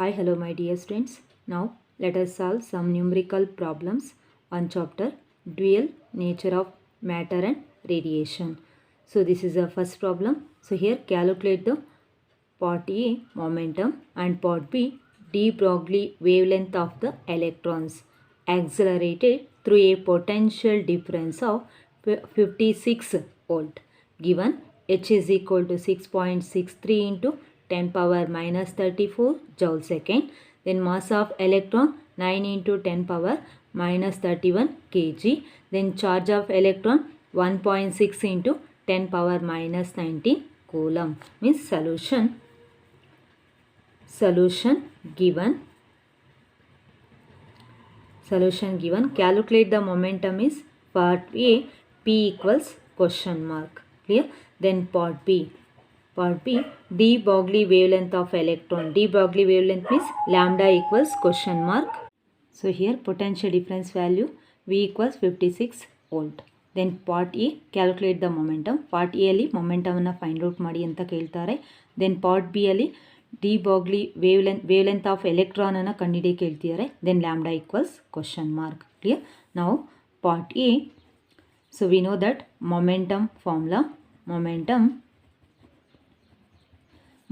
Hi, hello my dear students. Now let us solve some numerical problems on chapter Dual Nature of Matter and Radiation. So this is the first problem. So here calculate the part A momentum and part B de Broglie wavelength of the electrons accelerated through a potential difference of 56 volt. Given H is equal to 6.63 into 10 power minus 34 joule second. Then mass of electron 9 into 10 power minus 31 kg. Then charge of electron 1.6 into 10 power minus 19 coulomb. Means solution given. Calculate the momentum is part A, P equals question mark. Clear? Then part B, de Broglie wavelength of electron. De Broglie wavelength means lambda equals question mark. So here potential difference value V equals 56 volt. Then part A, calculate the momentum. Part A ಅಲ್ಲಿ momentum ಅನ್ನು find out ಮಾಡಿ ಅಂತ ಕೇಳ್ತಾರೆ. Then part B ಅಲ್ಲಿ de Broglie wavelength of electron ಅನ್ನು ಕಂಡುಹಿಡಿಯಕ್ಕೆ ಕೇಳ್ತಿದ್ದಾರೆ. Then lambda equals question mark. Clear? Now part A. So we know that momentum formula.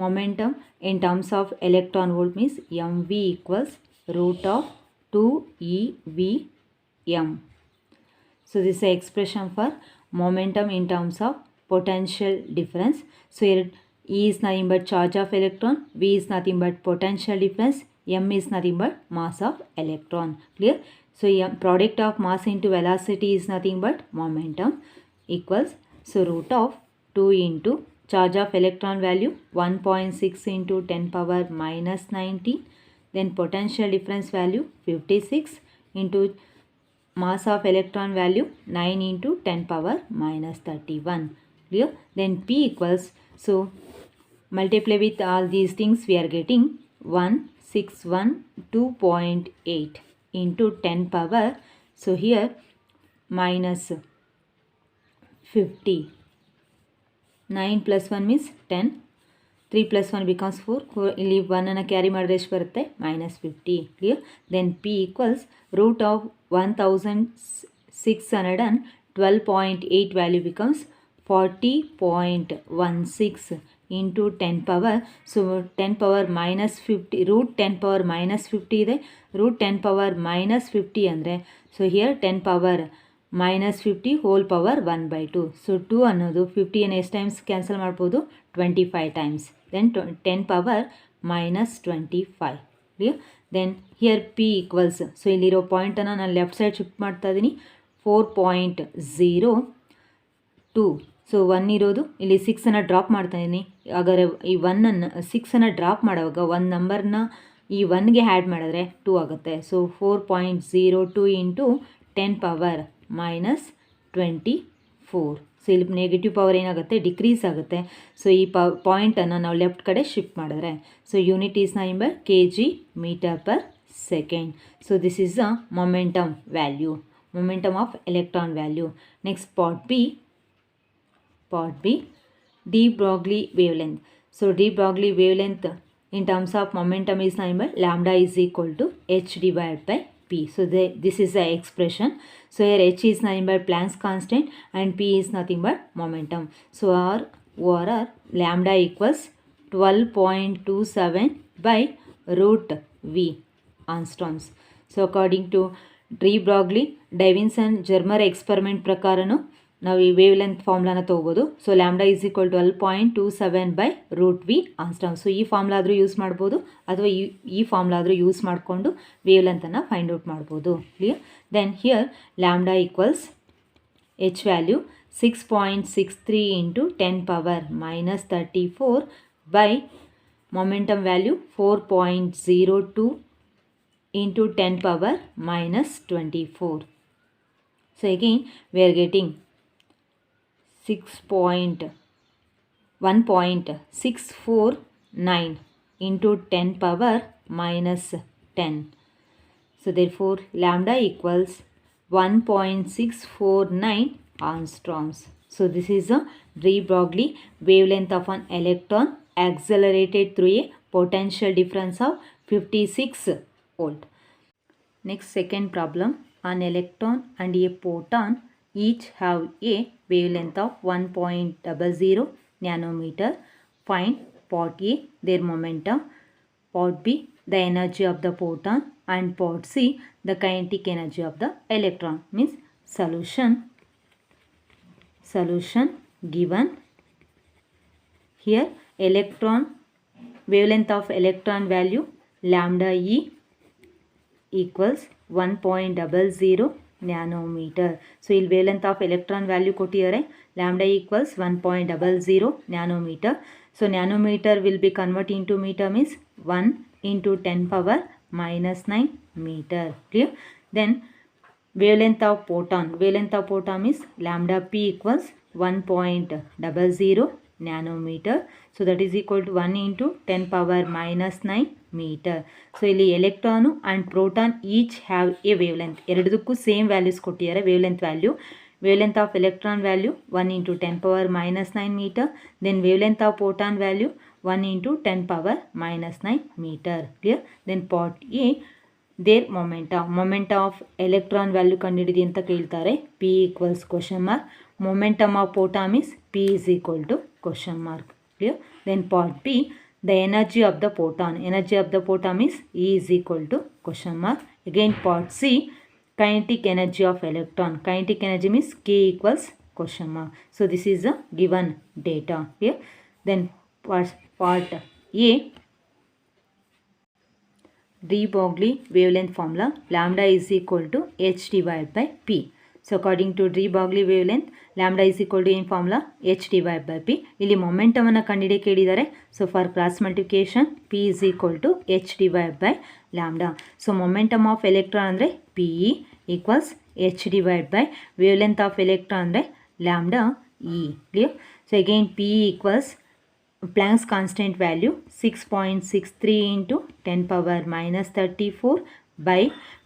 Momentum in terms of electron volt means mv equals root of 2evm. So this is the expression for momentum in terms of potential difference. So here E is nothing but charge of electron, V is nothing but potential difference, m is nothing but mass of electron. Clear? So product of mass into velocity is nothing but momentum equals, so root of 2 into charge of electron value 1.6 into 10 power minus 19. Then potential difference value 56 into mass of electron value 9 into 10 power minus 31. Clear? Then P equals, so multiply with all these things we are getting 1612.8 into 10 power. So here minus 50. 9 plus 1 means 10. 3 plus 1 becomes 4. ಇಲ್ಲಿ 1 ಅನ್ನು carry ಮಾಡಿದ್ರೆ ಎಷ್ಟು ಬರುತ್ತೆ? minus 50. Clear? Then P equals root of 1612.8 value becomes 40.16 into 10 power. So 10 power minus 50, root 10 power minus 50 ಇದೆ. root 10 power minus 50 ಅಂದರೆ, so here 10 power minus 50 whole power 1 by 2. So 2 ಅನ್ನೋದು 50 ಅನ್ನು ಎಷ್ಟು ಟೈಮ್ಸ್ ಕ್ಯಾನ್ಸಲ್ ಮಾಡ್ಬೋದು? 25 times. Then 10 power minus 25. Clear? Then here P equals, so ಇಲ್ಲಿರೋ ಪಾಯಿಂಟನ್ನು ನಾನು left side shift ಮಾಡ್ತಾ ಇದ್ದೀನಿ. 4.02. ಸೊ 1 ಇರೋದು ಇಲ್ಲಿ 6 ಡ್ರಾಪ್ ಮಾಡ್ತಾ ಇದ್ದೀನಿ. ಹಾಗಾದರೆ ಈ 6 ಡ್ರಾಪ್ ಮಾಡುವಾಗ ಒಂದು ನಂಬರ್ನ ಈ 1ಗೆ ಆ್ಯಡ್ ಮಾಡಿದ್ರೆ 2 ಆಗುತ್ತೆ. So 4.02 into 10 power minus 24. So ಇಲ್ಲಿ ನೆಗೆಟಿವ್ ಪವರ್ ಏನಾಗುತ್ತೆ? ಡಿಕ್ರೀಸ್ ಆಗುತ್ತೆ. ಸೊ ಈ ಪಾಯಿಂಟನ್ನು ನಾವು ಲೆಫ್ಟ್ ಕಡೆ ಶಿಫ್ಟ್ ಮಾಡಿದ್ರೆ, so unit is nine by kg metre per second. So this is a momentum value, momentum of electron value. Next part B de Broglie wavelength. So de Broglie wavelength in terms of momentum is nothing but lambda is equal to h divided by P. So this is the expression. So here h is nothing but Planck's constant and P is nothing but momentum. So our lambda equals 12.27 by root V angstroms. So according to de Broglie, Davidson Germer experiment ಪ್ರಕಾರನು ನಾವು ಈ wavelength ಫಾರ್ಮ್ಲಾನ ತೊಗೋಬೋದು. So lambda is equal to 12.27 by root V angstrom. So ಈ formula ಆದರೂ use ಮಾಡ್ಬೋದು ಅಥವಾ ಈ ಫಾರ್ಮ್ಲಾ ಆದರೂ ಯೂಸ್ ಮಾಡಿಕೊಂಡು ವೇವ್ ಲೆಂತನ್ನು ಫೈಂಡ್ ಔಟ್ ಮಾಡ್ಬೋದು. Clear? Then here lambda equals H value 6.63 into 10 power minus 34 by momentum value 4.02 into 10 power minus 24. So again we are getting 1.649 into 10 power minus 10. So therefore lambda equals 1.649 angstroms. So this is a de Broglie wavelength of an electron accelerated through a potential difference of 56 volt. Next, second problem. An electron and a proton each have a wavelength of 1.00 nanometer. Find part A their momentum, part B the energy of the proton, and part C the kinetic energy of the electron. Means solution given here. Electron wavelength of electron value lambda E equals 1.00 nanometer. So ಇಲ್ಲಿ wavelength of electron value ಕೊಟ್ಟಿದ್ದಾರೆ. Lambda equals 1.00 nanometer. So nanometer will be converted into meter, means 1 into 10 power minus 9 meter. Clear? Then wavelength of photon is lambda p equals 1.00 nanometer. So that is equal to 1 into 10 power minus 9 meter. So ಇಲ್ಲಿ electron and proton each have a wavelength, ಎರಡದಕ್ಕೂ same values ಕೊಟ್ಟಿದ್ದಾರೆ. Wavelength of electron value 1 into 10 power minus 9 meter. Then wavelength of proton value 1 into 10 power minus 9 meter. Clear? Then part A their momentum of electron value ಕಂಡುಹಿಡಿದಿ ಅಂತ ಕೇಳ್ತಾರೆ. P equals question mark. Momentum of proton is P is equal to question mark. Clear? Then part B the energy of the proton is E is equal to question mark. Again part C kinetic energy of electron, kinetic energy means K equals question mark. So this is a given data here. Then part A de Broglie wavelength formula lambda is equal to h divided by p. So according to de Broglie wavelength lambda is equal to in formula h divided by p. ಇಲ್ಲಿ momentum ಅನ್ನು ಕಂಡುಹಿಡಿಯಕ್ಕೆ ಕೇಳಿದ್ದಾರೆ. So for cross multiplication p is equal to h divided by lambda. So momentum of electron ಅಂದರೆ pe equals h divided by wavelength of electron ಅಂದರೆ lambda e. Clear? So again p equals Planck's constant value 6.63 into 10 power minus 34 by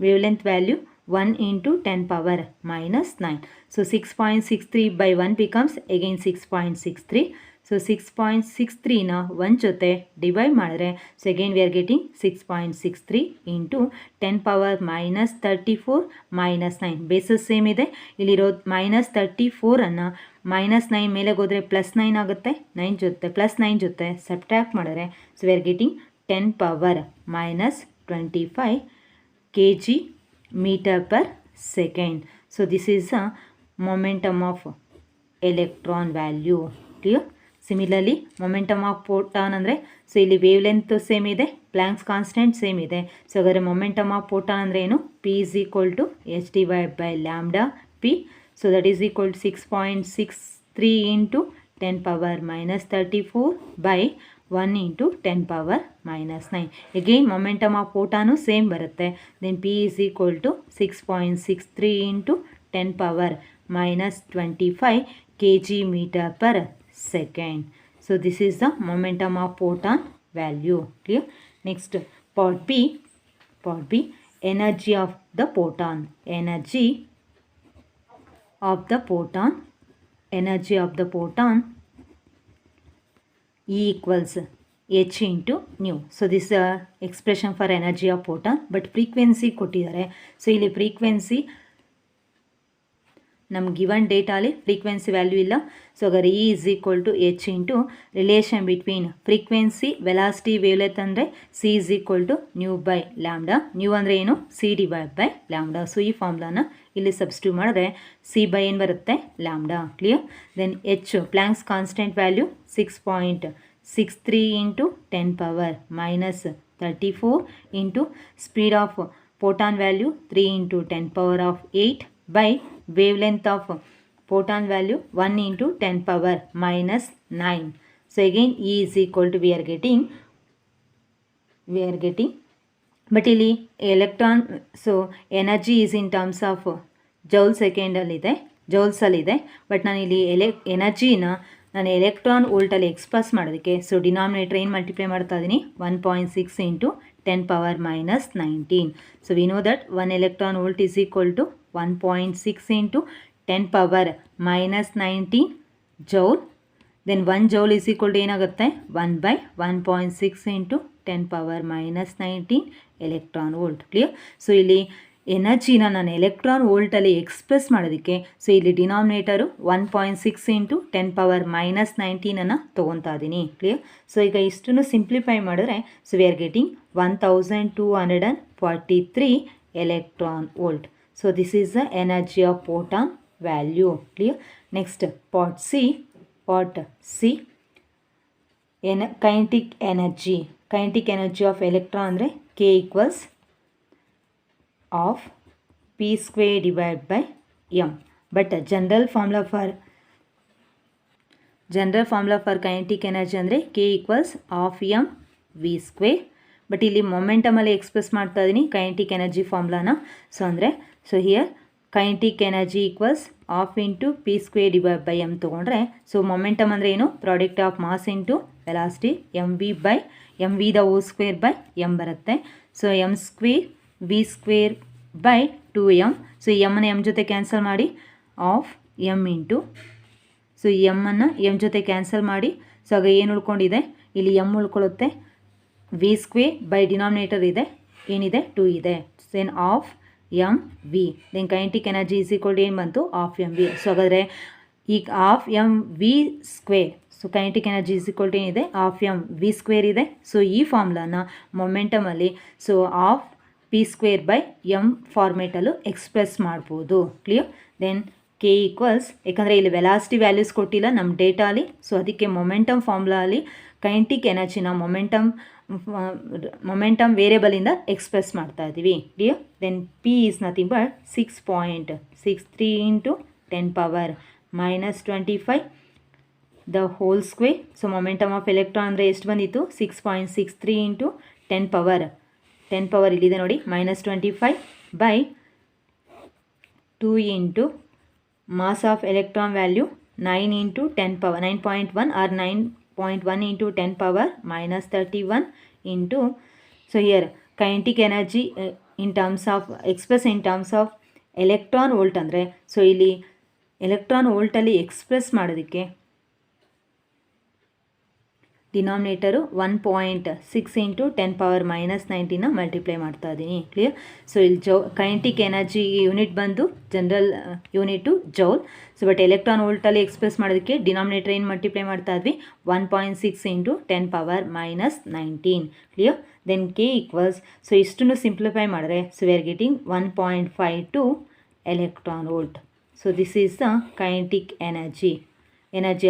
wavelength value 1 into 10 power minus 9. So 6.63 by 1 becomes again 6.63. So 6.63 na 1 ಜೊತೆ divide ಮಾಡಿದ್ರೆ so again we are getting 6.63 into 10 power minus 34 minus 9. Basis same ಇದೆ. ಇಲ್ಲಿರೋದು minus 34 ಅನ್ನು minus 9 ಮೇಲೆ ಹೋದರೆ plus 9 ಆಗುತ್ತೆ. Plus 9 ಜೊತೆ subtract ಮಾಡಿದ್ರೆ so we are getting 10 power minus 25 kg meter per second. So this is a momentum of electron value. Clear? Similarly momentum of proton ಅಂದರೆ so ಇಲ್ಲಿ ವೇವ್ ಲೆಂತ್ ಸೇಮ್ ಇದೆ, Planck's constant same ಇದೆ. So ಹಾಗಾದರೆ momentum of proton ಅಂದರೆ ಏನು? P is equal to H divide by lambda P. So that is equal to 6.63 into 10 power minus 34 by 1 into 10 power minus 9. Again momentum of photon same ಬರುತ್ತೆ. Then P is equal to 6.63 into 10 power minus 25 kg meter per second. So this is the momentum of photon value. Clear? Next part B energy of the photon. Energy of the photon E equals h into nu. So this is expression for energy of photon, but frequency ಕೊಟ್ಟಿದ್ದಾರೆ. So ಇಲ್ಲಿ frequency ನಮ್ಗೆ given ಡೇಟಾಲಿ frequency value ಇಲ್ಲ. So ಹಾಗಾದ್ರೆ E is equal to h into relation between frequency velocity wavelength ಅಂದರೆ C is equal to nu by lambda. Nu ಅಂದರೆ ಏನು? C divided by lambda. So ಈ ಫಾರ್ಮುಲಾನ ಇಲ್ಲಿ ಸಬ್ಸ್ಟಿಟ್ಯೂಟ್ ಮಾಡಿದ್ರೆ C by ಏನು ಬರುತ್ತೆ? Lambda. Clear? Then h Planck's constant value 6.63 into 10 power minus 34 into speed of photon value 3 into 10 power of 8 by wavelength of photon value 1 into 10 power minus 9. So again E is equal to we are getting but ಇಲ್ಲಿ electron, so energy is in terms of joule second ಅಲ್ಲಿದೆ, ಜೌಲ್ಸಲ್ಲಿದೆ. But ನಾನು ಇಲ್ಲಿ ಎನರ್ಜಿನ ನಾನು electron ವೋಲ್ಟಲ್ಲಿ express ಮಾಡೋದಕ್ಕೆ so denominator ಏನು multiply ಮಾಡ್ತಾ ಇದ್ದೀನಿ? 1.6 into 10 power minus 19. So we know that 1 electron volt is equal to 1.6 into 10 power minus 19 joule. Then 1 joule is equal to ಏನಾಗುತ್ತೆ? 1 by 1.6 into 10 power minus 19 electron volt. Clear? So ಇಲ್ಲಿ ಎನರ್ಜಿನ ನಾನು electron ವೋಲ್ಟಲ್ಲಿ express ಮಾಡೋದಕ್ಕೆ so ಇಲ್ಲಿ ಡಿನಾಮಿನೇಟರು 1.6 into 10 power minus 19 ತೊಗೊತಾ ಇದ್ದೀನಿ. Clear? So ಈಗ ಇಷ್ಟನ್ನು simplify ಮಾಡಿದ್ರೆ so we are getting 1243 electron volt. So this is the energy of photon value. Clear? Next part C. Kinetic energy. Kinetic energy of electron andre K equals of P square divided by M. But general formula for kinetic energy andre K equals of M V square. But ಇಲ್ಲಿ ಮೊಮೆಂಟಮಲ್ಲಿ express ಮಾಡ್ತಾ ಇದ್ದೀನಿ kinetic energy ಫಾರ್ಮುಲಾನ. So here kinetic energy equals half into P square divide by M ತೊಗೊಂಡ್ರೆ so momentum ಅಂದರೆ ಏನು? Product of mass into velocity M V the whole square by M ಬರುತ್ತೆ. So M square V square by 2m. So ಎಮ್ಮನ್ನು M ಜೊತೆ cancel ಮಾಡಿ half M into so ಎಮ್ಮನ್ನು M ಜೊತೆ cancel ಮಾಡಿ ಸೊ ಆಗ ಏನು ಉಳ್ಕೊಂಡಿದೆ? ಇಲ್ಲಿ ಎಮ್ ಉಳ್ಕೊಳ್ಳುತ್ತೆ. ವಿ ಸ್ಕ್ವೇರ್ ಬೈ ಡಿನಾಮಿನೇಟರ್ ಇದೆ ಏನಿದೆ 2 ಇದೆ. Then half M V. Then kinetic energy is equal to ಏನು ಬಂತು? Half M V. ಸೊ ಹಾಗಾದರೆ ಈಗ half M V square so kinetic energy is equal to ಏನಿದೆ? ಆಫ್ ಎಮ್ ವಿ ಸ್ಕ್ವೇರ್ ಇದೆ. So ಈ ಫಾರ್ಮುಲಾನ ಮೊಮೆಂಟಮಲ್ಲಿ so half P square by M ಫಾರ್ಮೇಟಲ್ಲೂ ಎಕ್ಸ್ಪ್ರೆಸ್ ಮಾಡ್ಬೋದು. ಕ್ಲಿಯರ್? ದೆನ್ ಕೆ ಈಕ್ವಲ್ಸ್, ಯಾಕಂದರೆ ಇಲ್ಲಿ ವೆಲಾಸಿಟಿ ವ್ಯಾಲ್ಯೂಸ್ ಕೊಟ್ಟಿಲ್ಲ ನಮ್ಮ ಡೇಟಾಲಿ, ಸೊ ಅದಕ್ಕೆ ಮೊಮೆಂಟಮ್ ಫಾರ್ಮುಲಾಲಿ ಕೈನೆಟಿಕ್ ಎನರ್ಜಿನ ಮೊಮೆಂಟಮ್ ವೇರಿಯಬಲಿಂದ ಎಕ್ಸ್ಪ್ರೆಸ್ ಮಾಡ್ತಾ ಇದ್ದೀವಿ. Clear? Then P is nothing but 6.63 into 10 power minus 25 the whole square. So momentum of electron ಅಂದರೆ ಎಷ್ಟು ಬಂದಿತ್ತು? 6.63 ಇಂಟು 10 ಪವರ್ ಇಲ್ಲಿದೆ ನೋಡಿ minus 25 by 2 into mass of electron value 9 into 10 power 9.1 or 9.1 into 10 power minus 31 into, so here kinetic energy in terms of express in terms of electron volt ಅಂದರೆ so ಇಲ್ಲಿ electron ವೋಲ್ಟಲ್ಲಿ express ಮಾಡೋದಕ್ಕೆ denominator 1.6 into 10 power minus 19 multiply ಮಾಡ್ತಾ ಇದ್ದೀನಿ. Clear? So ಇಲ್ಲಿ kinetic energy unit ಬಂದು general unit joule. So but electron ವೋಲ್ಟಲ್ಲಿ express ಮಾಡೋದಕ್ಕೆ ಡಿನಾಮಿನೇಟರ್ ಏನು ಮಲ್ಟಿಪ್ಲೈ ಮಾಡ್ತಾ ಇದ್ವಿ? 1.6 into 10 power minus 19. Clear? Then K equals so ಇಷ್ಟನ್ನು ಸಿಂಪ್ಲಿಫೈ ಮಾಡಿದ್ರೆ so we are getting 1.52 electron volt. So this is the kinetic energy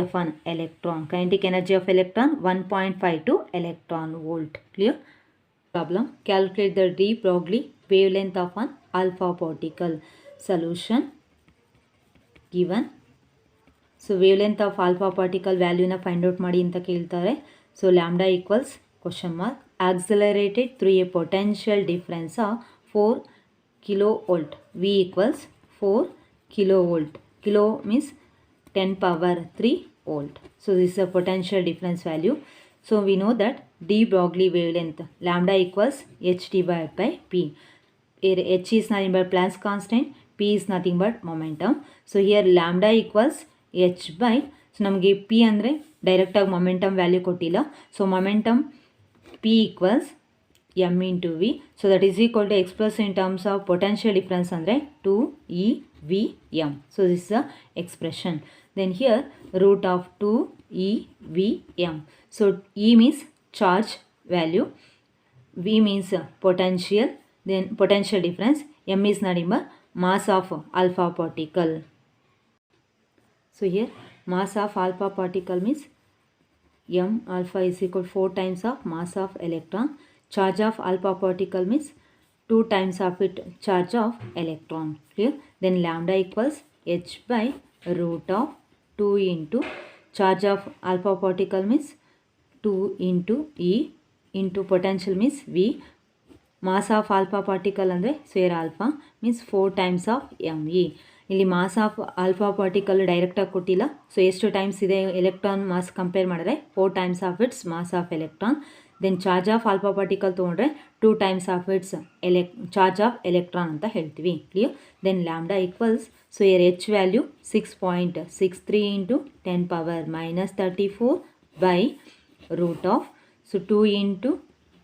of an electron. Kinetic energy of electron 1.52 electron volt. Clear? Problem. Calculate the de Broglie wavelength of an alpha particle. Solution given. So wavelength of alpha particle value na find out ಮಾಡಿ ಅಂತ ಕೇಳ್ತಾರೆ. So lambda equals question mark accelerated through a potential difference of 4 kilovolt. V equals 4 kilovolt. Kilo means 10 power 3 volt. So this is a potential difference value. So we know that de Broglie wavelength lambda equals h divided by p. Here h is nothing but Planck's constant, p is nothing but momentum. So here lambda equals h by, so ನಮಗೆ p ಅಂದರೆ ಡೈರೆಕ್ಟಾಗಿ momentum value ಕೊಟ್ಟಿಲ್ಲ. So momentum p equals m into v. So that is equal to express in terms of potential difference ಅಂದರೆ 2eVm. So this is the expression. Then here root of 2eVm. So E means charge value, V means potential, then potential difference, M is nothing but mass of alpha particle. So here mass of alpha particle means m alpha is equal to 4 times of mass of electron. Charge of alpha particle means 2 times of it charge of electron. Clear? Then lambda equals h by root of 2 into charge of alpha particle means 2 into E into potential means V. Mass of alpha particle ಅಂದರೆ square alpha means 4 times of me. ಇಲ್ಲಿ mass of alpha particle ಡೈರೆಕ್ಟಾಗಿ ಕೊಟ್ಟಿಲ್ಲ. So ಎಷ್ಟು times ಇದೆ electron mass compare ಮಾಡಿದ್ರೆ 4 times of its mass of electron. Then charge of alpha particle ತೊಗೊಂಡ್ರೆ 2 times of its charge of electron ಅಂತ ಹೇಳ್ತೀವಿ. Clear? Then lambda equals so here H value 6.63 into 10 power minus 34 by root of so 2 into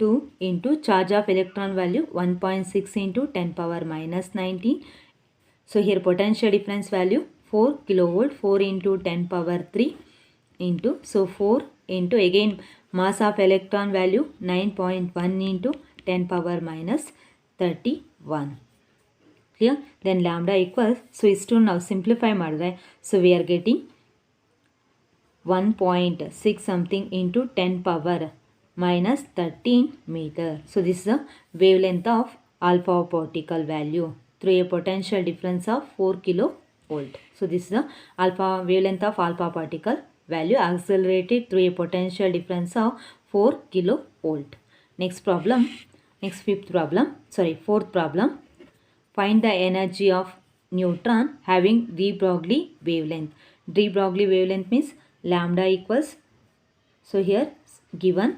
2 into charge of electron value 1.6 into 10 power minus 19. So here potential difference value 4 kilovolt, 4 into 10 power 3 into, so 4 into again mass of electron value 9.1 into 10 power minus 31. Clear? Then lambda equals, so ಇಷ್ಟು ನಾವು simplify ಮಾಡಿದ್ರೆ, so we are getting 1.6 something into 10 power minus 13 meter. So this is the wavelength of alpha particle value through a potential difference of 4 kilovolt. So this is the alpha wavelength of alpha particle value accelerated through a potential difference of 4 kilovolt. Next problem, fourth problem. Find the energy of neutron having de Broglie wavelength. De Broglie wavelength means lambda equals, so here given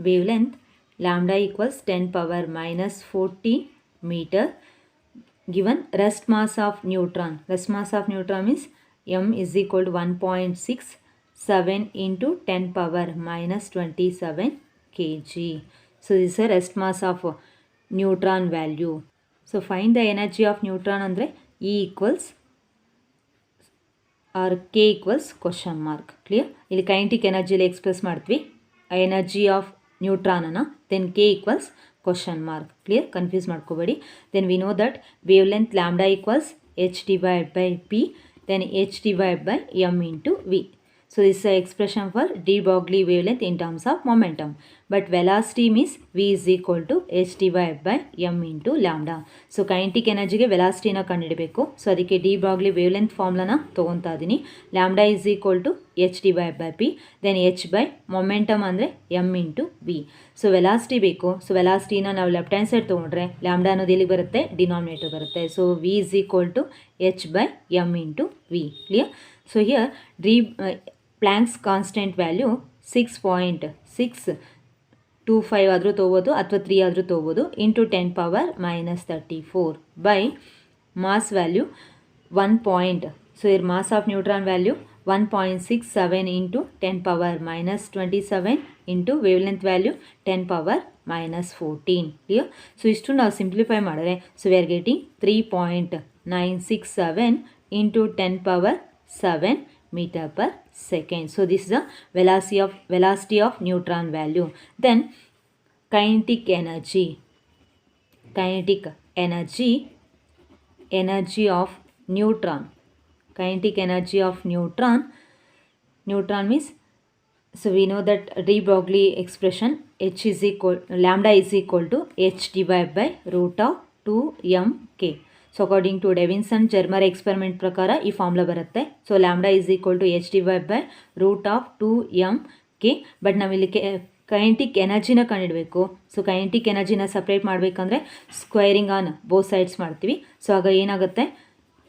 wavelength lambda equals 10 power minus 40 meter, given rest mass of neutron. Rest mass of neutron means m is equal to 1.67 into 10 power minus 27 kg. So this is a rest mass of neutron value. So find the energy of neutron andre E equals or k equals question mark. Clear? ಇಲ್ಲಿ kinetic energy express ಮಾಡ್ತೀವಿ energy of neutron ಅನ್ನ, then k equals question mark. Clear? Confuse ಮಾಡ್ಕೋಬೇಡಿ. Then we know that wavelength lambda equals h divided by p, then h divided by m into v. So this is the expression for de Broglie wavelength in terms of momentum. But velocity means v is equal to h divided by m into lambda. So kinetic energy ಗೆ velocity ನ ಕಂಡುಹಿಡಬೇಕು. So ಅದಕ್ಕೆ de Broglie wavelength ಫಾರ್ಮುಲಾನ ತಗೊಂತಾ ಇದೀನಿ. lambda is equal to h divided by p, then h by momentum ಅಂದರೆ m into v. So velocity ಬೇಕು. So velocity ನ ನಾವು left hand side ತಗೊಂಡ್ರೆ lambda ಅನ್ನೋದು ಎಲ್ಲಿ ಬರುತ್ತೆ, ಡಿನಾಮಿನೇಟರ್ ಬರುತ್ತೆ. So v is equal to h by m into v. Clear? So here Planck's constant value 6.625 ಆದರೂ ತೊಗೋಬೋದು ಅಥವಾ 3 ಆದರೂ ತೊಗೋಬೋದು into 10 power minus 34 by mass value 1. So here mass of neutron value 1.67 into 10 power minus 27 into wavelength value 10 power minus 14. Clear? So ಇಷ್ಟು ನಾವು simplify ಮಾಡಿದ್ರೆ, so we are getting 3.967 into 10 power 7 meter per second. So this is the velocity of neutron value. Then kinetic energy of neutron. Kinetic energy of neutron means, so we know that de Broglie expression lambda is equal to h divided by root of 2mk. So according to Davisson Germer experiment ಪ್ರಕಾರ ಈ formula ಬರುತ್ತೆ. So lambda is equal to H divide by root of 2mk. But ನಾವಿಲ್ಲಿ kinetic ಎನರ್ಜಿನ ಕಂಡುಹಿಡಬೇಕು. So kinetic ಎನರ್ಜಿನ separate ಮಾಡಬೇಕಂದ್ರೆ squaring on both sides ಮಾಡ್ತೀವಿ. So ಆಗ ಏನಾಗುತ್ತೆ,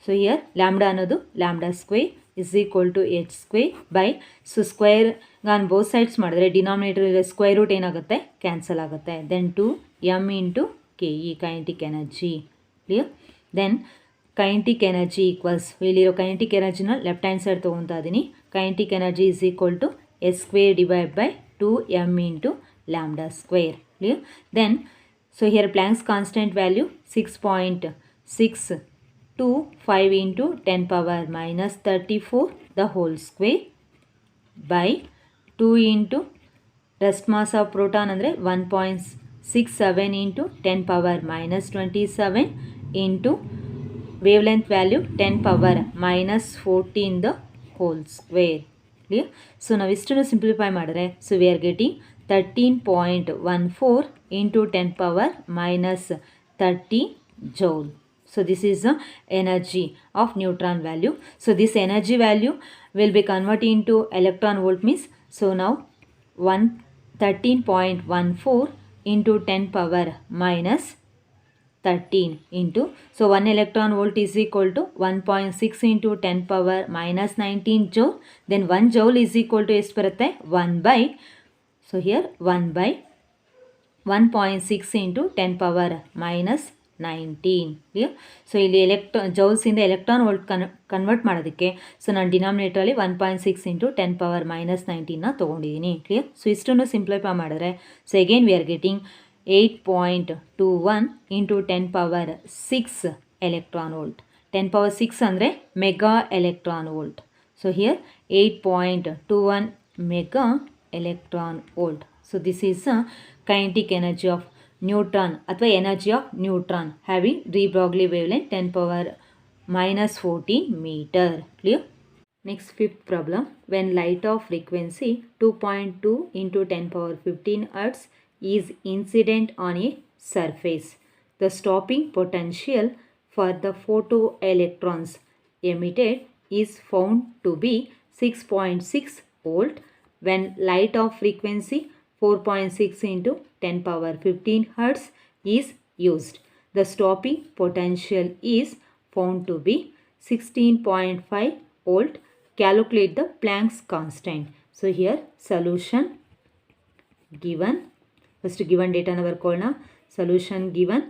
ಸೊ ಹಿಯರ್ ಲ್ಯಾಂಬ್ಡಾ ಅನ್ನೋದು lambda square is equal to H square by, so square on both sides ಮಾಡಿದ್ರೆ ಡಿನಾಮಿನೇಟರ್ ಸ್ಕ್ವೇರ್ ರೂಟ್ ಏನಾಗುತ್ತೆ, ಕ್ಯಾನ್ಸಲ್ ಆಗುತ್ತೆ. Then 2m into K E kinetic energy. Clear? Then kinetic energy equals, ಇಲ್ಲಿರೋ kinetic ಎನರ್ಜಿನ left hand side ತೊಗೊತಾ ಇದ್ದೀನಿ. Kinetic energy is equal to S square divide by 2m into lambda square. Clear? Then so here Planck's constant value 6.625 into 10 power minus 34 the whole square by 2 into rest mass of proton ಅಂದರೆ 1.67 into 10 power minus 27 into wavelength value 10 power minus 14 the whole square. Clear? So now ಇಷ್ಟನ್ನು simplify ಮಾಡಿದ್ರೆ, so we are getting 13.14 into 10 power minus 30 joule. So this is the energy of neutron value. So this energy value will be converted into electron volt means, so now 13.14 into 10 power minus 13 into, so 1 electron volt is equal to 1.6 into 10 power minus 19 joule. Then 1 joule is equal to ಎಷ್ಟು ಬರುತ್ತೆ, 1 by, so here 1 by 1.6 into 10 power minus 19 clear. So ಇಲ್ಲಿ ಜೌಲ್ಸಿಂದ electron volt convert ಮಾಡೋದಕ್ಕೆ so ನಾನು ಡಿನಾಮಿನೇಟರಲ್ಲಿ 1.6 into 10⁻−19ನ ತೊಗೊಂಡಿದ್ದೀನಿ clear. So ಇಷ್ಟನ್ನು ಸಿಂಪ್ಲಿಫೈ ಮಾಡಿದ್ರೆ so again we are getting 8.21 into 10⁻6 electron volt. 10⁻6 ಅಂದರೆ mega electron volt. So here 8.21 mega electron volt. So this is kinetic energy of neutron ಅಥವಾ energy of neutron having de Broglie wavelength 10⁻−14 meter. Clear? Next, fifth problem. When light of frequency 2.2 into 10⁻15 Hz is incident on a surface, the stopping potential for the photoelectrons emitted is found to be 6.6 volt when light of frequency 4.6 into 10⁻15 Hz is used. The stopping potential is found to be 16.5 volt. Calculate the Planck's constant. So here solution given. First given data na barkolna. Solution given.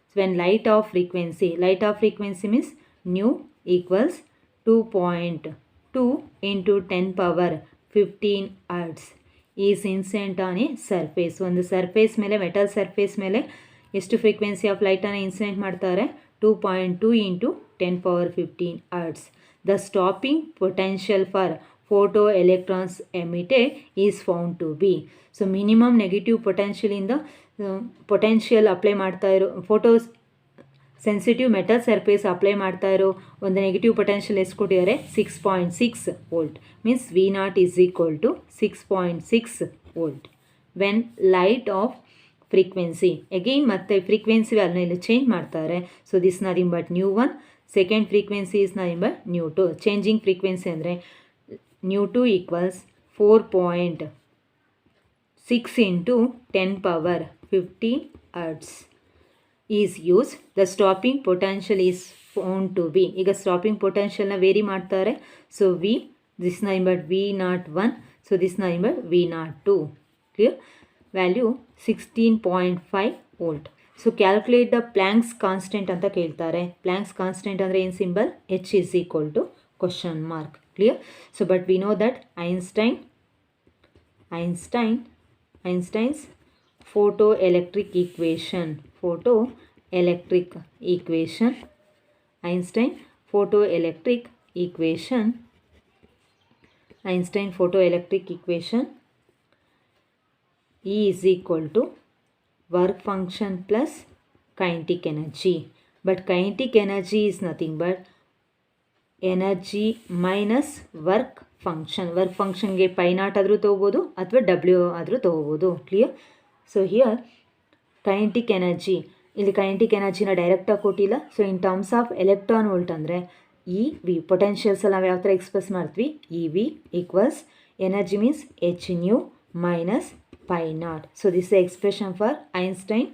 So when light of frequency means nu equals 2.2 into 10⁻15 Hz is incident on a surface. ಒಂದು surface ಮೇಲೆ metal surface ಮೇಲೆ ಎಷ್ಟು frequency of ಲೈಟನ್ನು incident ಮಾಡ್ತಾರೆ 2.2 into 10⁻15 Hz. The stopping potential for photo electrons emitted is found to be. So minimum negative ಪೊಟೆನ್ಷಿಯಲಿಂದ potential apply ಮಾಡ್ತಾ ಇರೋ photosensitive metal surface apply ಮಾಡ್ತಾ ಇರೋ ಒಂದು ನೆಗೆಟಿವ್ ಪೊಟೆನ್ಷಿಯಲ್ ಎಷ್ಟು ಕೊಟ್ಟಿದ್ದಾರೆ 6.6 volt. Means V0 is equal to 6.6 volt. When light of frequency again ಮತ್ತೆ frequency ವ್ಯಾಲ್ಯೂನ ಇಲ್ಲಿ ಚೇಂಜ್ ಮಾಡ್ತಾರೆ. ಸೊ ದಿಸ್ ನಥಿಂಗ್ ಬಟ್ ನ್ಯೂ1. Second frequency is nothing but ನ್ಯೂ2. ಚೇಂಜಿಂಗ್ ಫ್ರೀಕ್ವೆನ್ಸಿ ಅಂದರೆ ನ್ಯೂ2 equals 4.6 into 10⁻15 Hz is used. The stopping potential is found to be. ಈಗ stopping ಪೊಟೆನ್ಷಿಯಲ್ನ very ಮಾಡ್ತಾರೆ. So this number V01. So this number V02. Clear? Value 16.5 volt. So calculate the Planck's constant ಅಂತ ಕೇಳ್ತಾರೆ. Planck's constant ಅಂದರೆ ಏನು symbol H is equal to question mark. Clear? So but we know that Einstein's photoelectric equation. Einstein photoelectric equation E is equal to work function plus kinetic energy. But kinetic energy is nothing but energy minus work function. Work function ಗೆ π0 ಆದರೂ ತಗೋಬೋದು ಅಥವಾ W ಆದರೂ ತಗೋಬೋದು. Clear? So here kinetic energy, ಇಲ್ಲಿ kinetic ಎನರ್ಜಿನ ಡೈರೆಕ್ಟಾಗಿ ಕೊಟ್ಟಿಲ್ಲ. So in terms of electron volt ಅಂದರೆ ಇ ವಿ ಪೊಟೆನ್ಷಿಯಲ್ಸ್ ನಾವು ಯಾವ ಥರ ಎಕ್ಸ್ಪ್ರೆಸ್ ಮಾಡ್ತೀವಿ, E V equals energy means H nu minus π0. So this is the expression for Einstein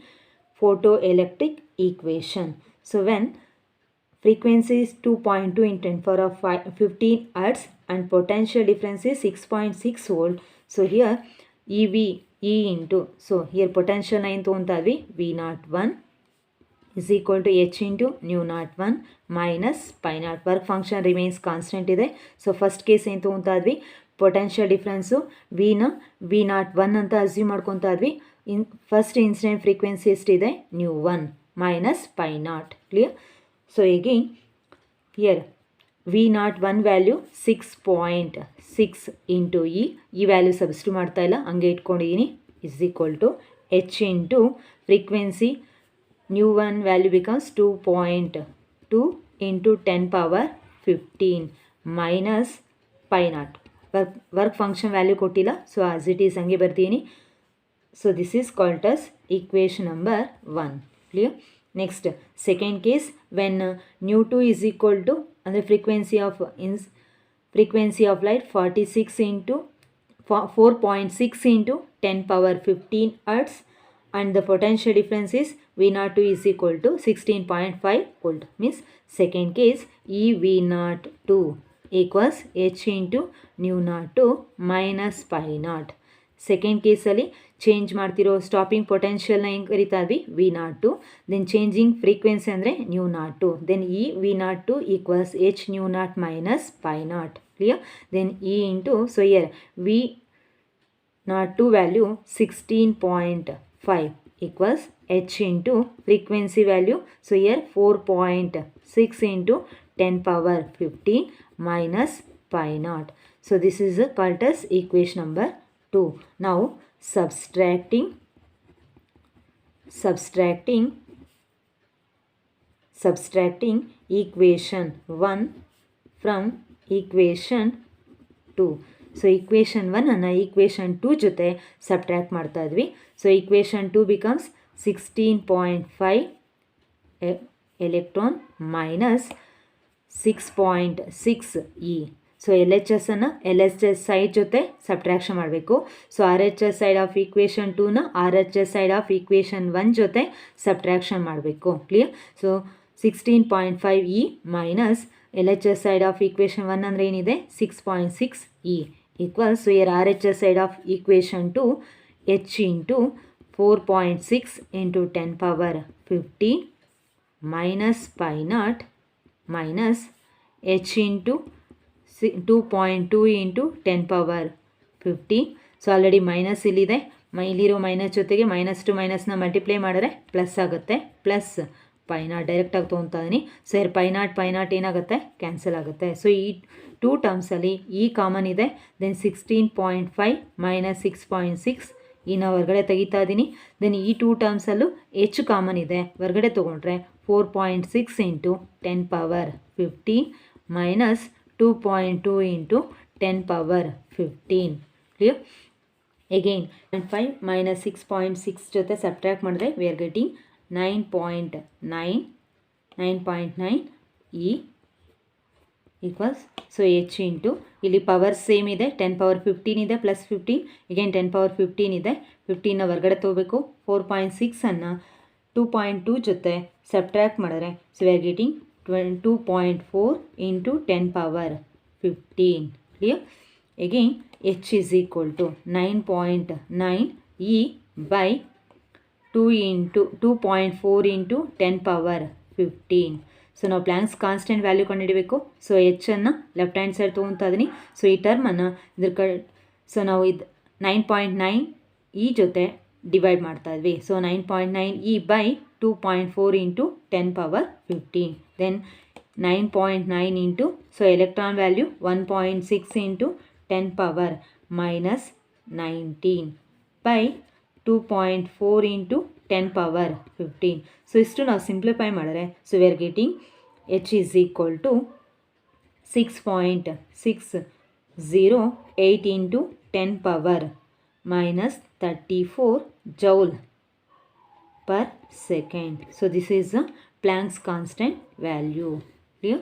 photoelectric equation. So when frequency is 2.2 in 10⁻15 Hz and potential difference is 6.6 volt. So here EV E into, so here potential 9 ತೊಗೊಂತಾ ಇದ್ವಿ V01 is equal to H into nu01 minus π0. Work function remains constant ಇದೆ. So first case ಏನು ತೊಗೊತಾ ಇದ್ವಿ, potential difference V01 ಅಂತ assume ಮಾಡ್ಕೊತಾ ಇದ್ವಿ. First incident frequency ಎಷ್ಟಿದೆ nu1 minus π0. Clear? So again here V01 value 6.6 into ಈ value substitute ಮಾಡ್ತಾ ಇಲ್ಲ, ಹಂಗೆ ಇಟ್ಕೊಂಡಿದ್ದೀನಿ. Is equal to H into frequency nu1 value becomes 2.2 into 10⁻15 minus π0. Work function value ಕೊಟ್ಟಿಲ್ಲ, ಸೊ ಆಸ್ ಇಟ್ ಈಸ್ ಹಂಗೆ ಬರ್ತೀನಿ. So this is called as equation number 1. Clear? Next second case, when nu2 is equal to ಅಂದರೆ frequency of light 4.6 into 10⁻15 Hz and the potential difference is V02 is equal to 16.5 volt. Means second case EV02 equals H into nu02 minus π0. Second ಕೇಸಲ್ಲಿ change ಮಾಡ್ತಿರೋ stopping ಪೊಟೆನ್ಷಿಯಲ್ನ ಹೆಂಗೆ ಕರಿತಾ ಇದ್ವಿ V naught two. Then changing frequency ಅಂದರೆ nu naught two. Then E V naught two equals H nu naught minus pi naught. Clear? Then E into so here V naught two value 16.5 equals h into frequency value. So here 4.6 into 10 power 15 minus pi naught. So this is called as equation number 2. Now subtracting equation 1 from equation 2. So equation 1 ಅನ್ನು equation 2 ಜೊತೆ subtract ಮಾಡ್ತಾ ಇದ್ವಿ. So equation 2 becomes 16.5 electron minus 6.6 E. So L H ಎಸ್ಸನ್ನು L H S side ಜೊತೆ subtraction ಮಾಡಬೇಕು. So R H S side of equation 2ನ R H S side of equation 1 ಜೊತೆ subtraction ಮಾಡಬೇಕು. Clear? So 16.5 E minus L H S side of equation 1 ಅಂದರೆ ಏನಿದೆ 6.6 E equals, so here RHS side of equation 2 h into 4.6 into 10 power 15 minus pi naught minus h into 2.2 into 10 power 15. So already minus ಇಲ್ಲಿದೆ, ಇಲ್ಲಿರೋ minus ಜೊತೆಗೆ minus two ಮೈನಸ್ನ multiply ಮಾಡಿದ್ರೆ plus ಆಗುತ್ತೆ. Plus pi not ಡೈರೆಕ್ಟಾಗಿ ತೊಗೊತಾ ಇದ್ದೀನಿ. So here pi not ಏನಾಗುತ್ತೆ cancel ಆಗುತ್ತೆ. So ಈ 2 ಟರ್ಮ್ಸಲ್ಲಿ ಈ ಕಾಮನ್ ಇದೆ. ದೆನ್ 16.5 ಮೈನಸ್ 6.6 ಇನ್ನು ಹೊರಗಡೆ ತೆಗಿತಾ ಇದ್ದೀನಿ. ದೆನ್ ಈ 2 ಟರ್ಮ್ಸಲ್ಲೂ ಹೆಚ್ಚು ಕಾಮನ್ ಇದೆ, ಹೊರಗಡೆ ತೊಗೊಂಡ್ರೆ 4.6 into 10 power 15 minus 2.2 into 10 power 15. Clear? Again 5 minus 6.6 ಜೊತೆ ಸಬ್ಟ್ರ್ಯಾಕ್ಟ್ ಮಾಡಿದ್ರೆ V are getting 9.9 E equals, so H into ಇಲ್ಲಿ ಪವರ್ ಸೇಮ್ ಇದೆ, 10 ಪವರ್ 15 ಇದೆ ಪ್ಲಸ್ 15, ಅಗೇನ್ 10 ಪವರ್ 15 ಇದೆ, 15ನ ಹೊರಗಡೆ ತೊಗೋಬೇಕು. 4.6ಅನ್ನು 2.2 ಜೊತೆ ಸಬ್ಟ್ರ್ಯಾಕ್ಟ್ ಮಾಡಿದ್ರೆ so we are getting 2.4 into 10 power 15. Clear? Again H is equal to 9.9 E by 2.4 into 10 power 15. So ನಾವು Planck's constant value ಕಂಡುಹಿಡಬೇಕು. ಸೊ ಎಚ್ಚನ್ನು ಲೆಫ್ಟ್ ಹ್ಯಾಂಡ್ ಸೈಡ್ ತೊಗೊತಾ ಇದ್ದೀನಿ. ಸೊ ಈ ಟರ್ಮನ್ನು ಸೊ ನಾವು ಇದು 9.9 ಈ ಜೊತೆ ಡಿವೈಡ್ ಮಾಡ್ತಾ ಇದ್ವಿ. So 9.9 E by 2.4 into 10 power 15. Then 9.9 into so electron value 1.6 into 10 power minus 19 by 2.4 into 10 power 15. So ಇಷ್ಟು ನಾವು ಸಿಂಪ್ಲಿಫೈ ಮಾಡಿದ್ರೆ so we are getting H is equal to 6.608 into 10 power minus 34 joule per second. So this is a Planck's constant value. Clear?